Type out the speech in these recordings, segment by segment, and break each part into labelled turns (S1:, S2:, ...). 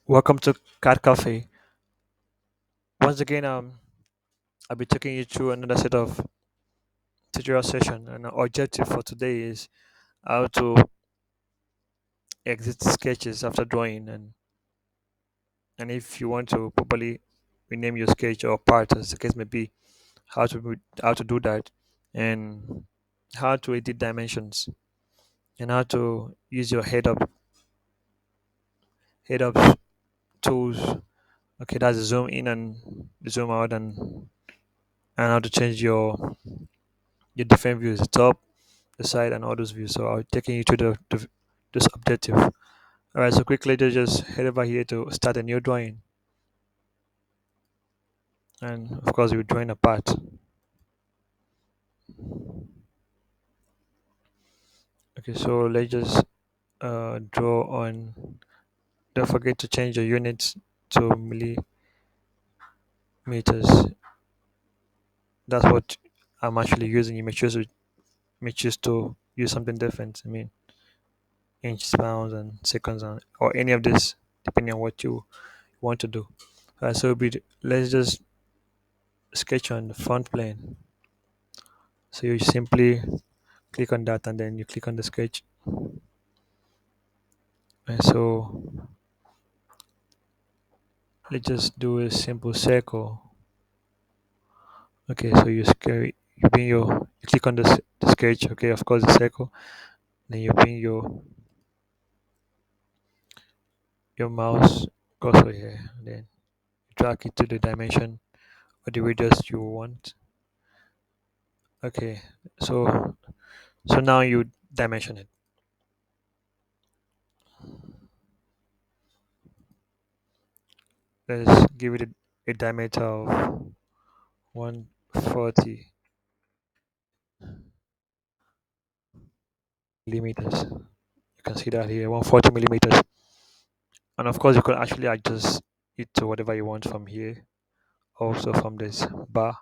S1: Welcome to Cad-Cafe. Once again, I'll be taking you through another set of tutorial session, and our objective for today is how to exit sketches after drawing, and if you want to properly rename your sketch or part, as the case may be, how to do that, and how to edit dimensions, and how to use your head up tools. Okay, that's the zoom in and zoom out, and how to change your different views, the top, the side, and all those views. So I'll taking you to this objective. All right. So quickly, just head over here to start a new drawing, and of course, we're drawing a part. Okay. So let's just draw on. Don't forget to change your units to millimeters. That's what I'm actually using. You may choose to use something different. I mean, inches, pounds, and seconds, or any of this, depending on what you want to do. So let's just sketch on the front plane. So you simply click on that and then you click on the sketch. And so let's just do a simple circle. Okay, so you bring you click on the sketch. Okay, of course the circle. Then you bring your mouse cursor here. And then drag it to the dimension or the radius you want. Okay, so now you dimension it. Let's give it a diameter of 140 millimeters. You can see that here, 140 millimeters. And of course, you can actually adjust it to whatever you want from here. Also from this bar.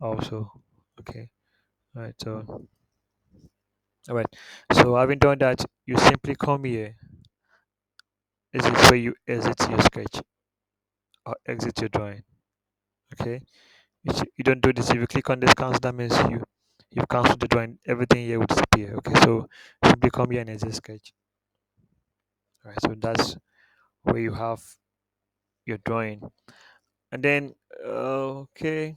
S1: Also, okay. All right. So, all right. So having done that, you simply come here. This is where you exit your sketch or exit your drawing. Okay. You don't do this if you click on this cancel. That means you've canceled the drawing. Everything here will disappear. Okay. So simply come here and exit sketch. All right. So that's where you have your drawing. And then, okay,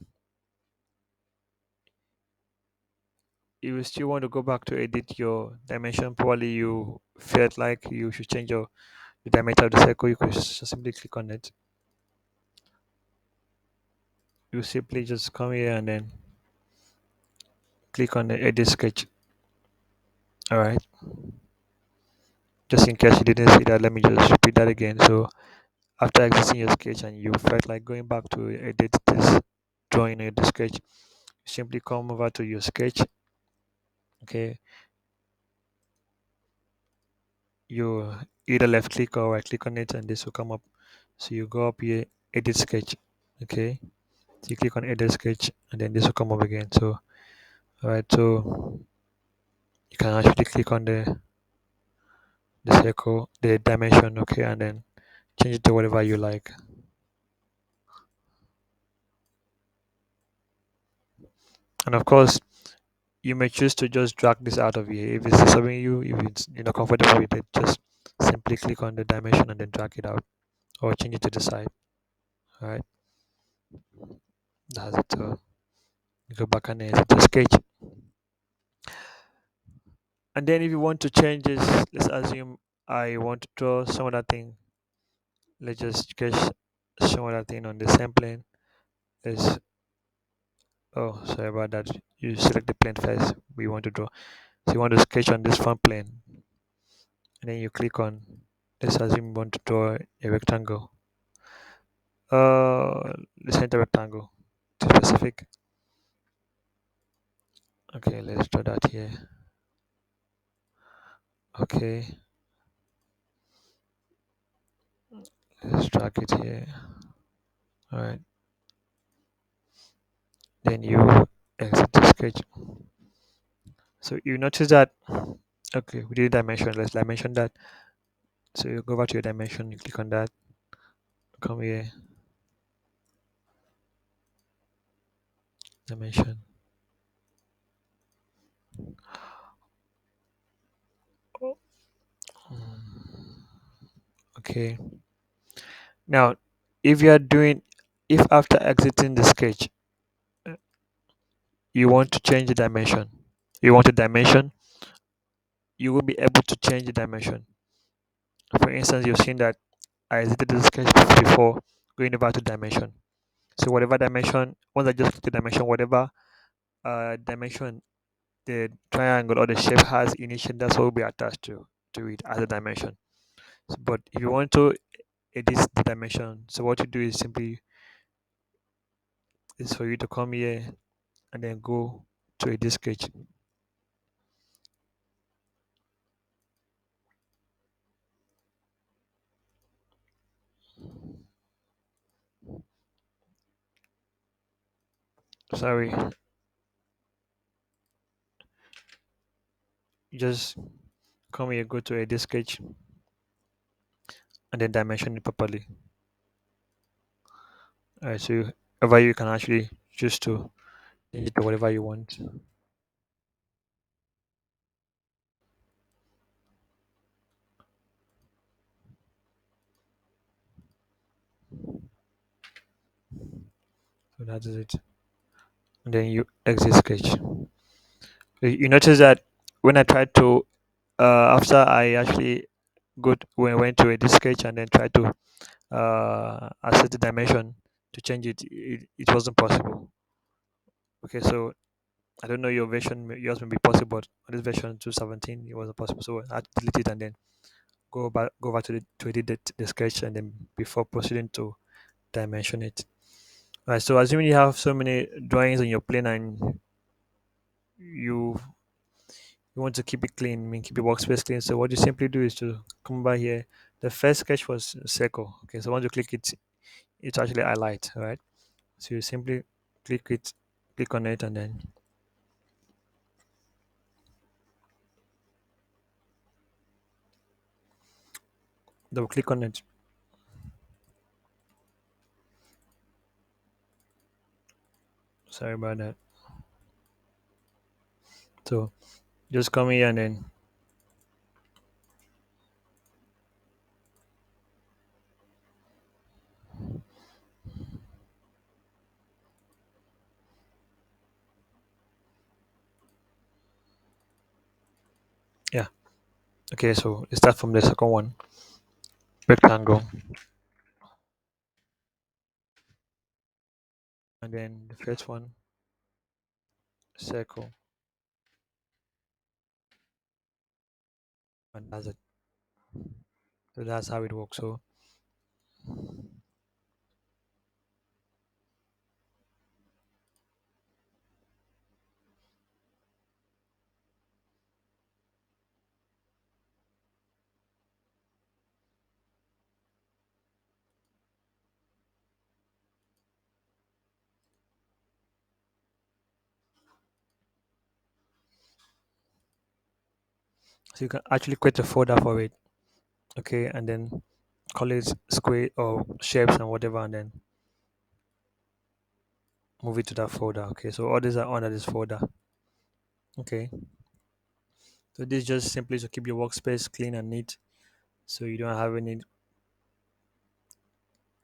S1: if you still want to go back to edit your dimension, probably you felt like you should change the diameter of the circle, you could just simply click on it. You simply just come here and then click on the edit sketch. All right. Just in case you didn't see that, let me just repeat that again. So after exiting your sketch and you felt like going back to edit this drawing in the sketch, you simply come over to your sketch. Okay. You either left click or right click on it and this will come up. So you go up here, edit sketch. Okay. So you click on edit sketch and then this will come up again. So all right, so you can actually click on the circle, the dimension, okay, and then change it to whatever you like. And of course, you may choose to just drag this out of here if it's disturbing you. If it's comfortable with it, just simply click on the dimension and then drag it out or change it to the side. All right, that's it. So you go back and edit the sketch. And then if you want to change this, let's assume I want to draw some other thing. Let's just sketch some other thing on the same plane. Let's Oh, sorry about that. You select the plane first we want to draw. So you want to sketch on this front plane, and then you click on. Let's assume you want to draw a rectangle. The center rectangle. To specific. Okay, let's draw that here. Okay, let's drag it here. All right. Then you exit the sketch. So you notice that. Okay, we did dimension. Let's dimension that. So you go over to your dimension. You click on that. come here, dimension. Okay. Now, if you are doing, if after exiting the sketch, uh, you want to change the dimension, you want a dimension, you will be able to change the dimension. For instance, you've seen that I exited the sketch before going over to dimension. So whatever dimension, once I just click the dimension, whatever dimension the triangle or the shape has initially, that's what will be attached to it as a dimension. So, but if you want to edit the dimension, so what you do is simply is for you to come here and then go to edit sketch. Sorry, you just come here, go to edit sketch, and then dimension it properly. Alright, so whatever you can actually choose to change it to whatever you want. So that is it. And then you exit sketch. You notice that when I tried to after I actually when I went to edit sketch and then tried to assess the dimension to change it, it wasn't possible. Okay, so I don't know your version, yours may be possible, but on this version 217 it wasn't possible. So I had to delete it and then go back to edit the sketch and then before proceeding to dimension it. Alright, so assuming you have so many drawings on your plane and you you want to keep it clean, I mean keep your workspace clean. So what you simply do is to come over here. The first sketch was circle. Okay, so once you click it, it's actually highlight, right? So you simply click it, click on it, and then double click on it. Sorry about that. So just come here and then yeah. Okay, so let's start from the second one, rectangle, and then the first one, circle, and that's it. So that's how it works. So you can actually create a folder for it, okay, and then call it square or shapes and whatever, and then move it to that folder. Okay, so all these are under this folder. Okay, so this is just simply to keep your workspace clean and neat, so you don't have any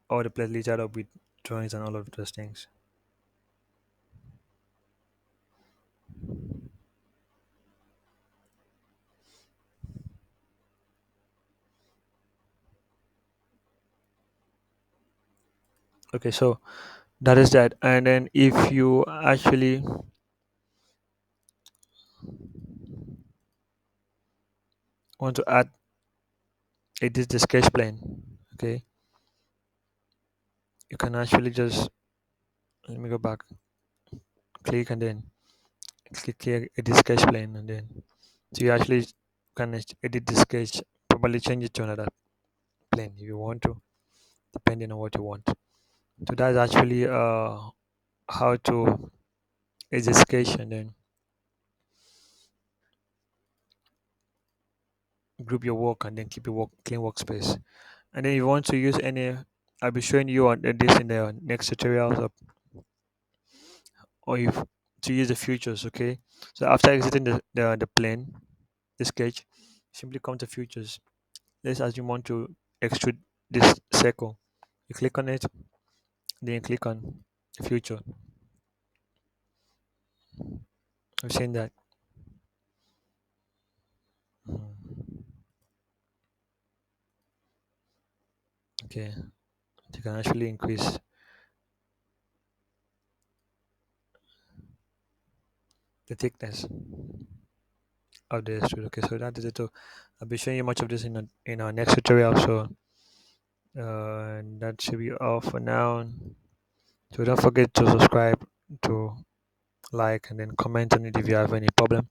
S1: all the place littered up with drawings and all of those things. Okay, so that is that. And then if you actually want to add edit the sketch plane, okay, you can actually just let me go back, click and then click here edit sketch plane, and then so you actually can edit the sketch, probably change it to another plane if you want to, depending on what you want. So that's actually how to edit sketch and then group your work and then keep your work clean workspace. And then if you want to use any I'll be showing you on this in the next tutorials, or if to use the futures. Okay, so after exiting the plane, the sketch, simply come to futures. Let's assume you want to extrude this circle. You click on it, then you click on future. I've seen that. Mm, okay, you can actually increase the thickness of the extrude. Okay, so that is it. So I'll be showing you much of this in our next tutorial. So that should be all for now. So don't forget to subscribe, to like, and then comment on it if you have any problem.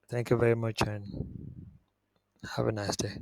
S1: Thank you very much and have a nice day.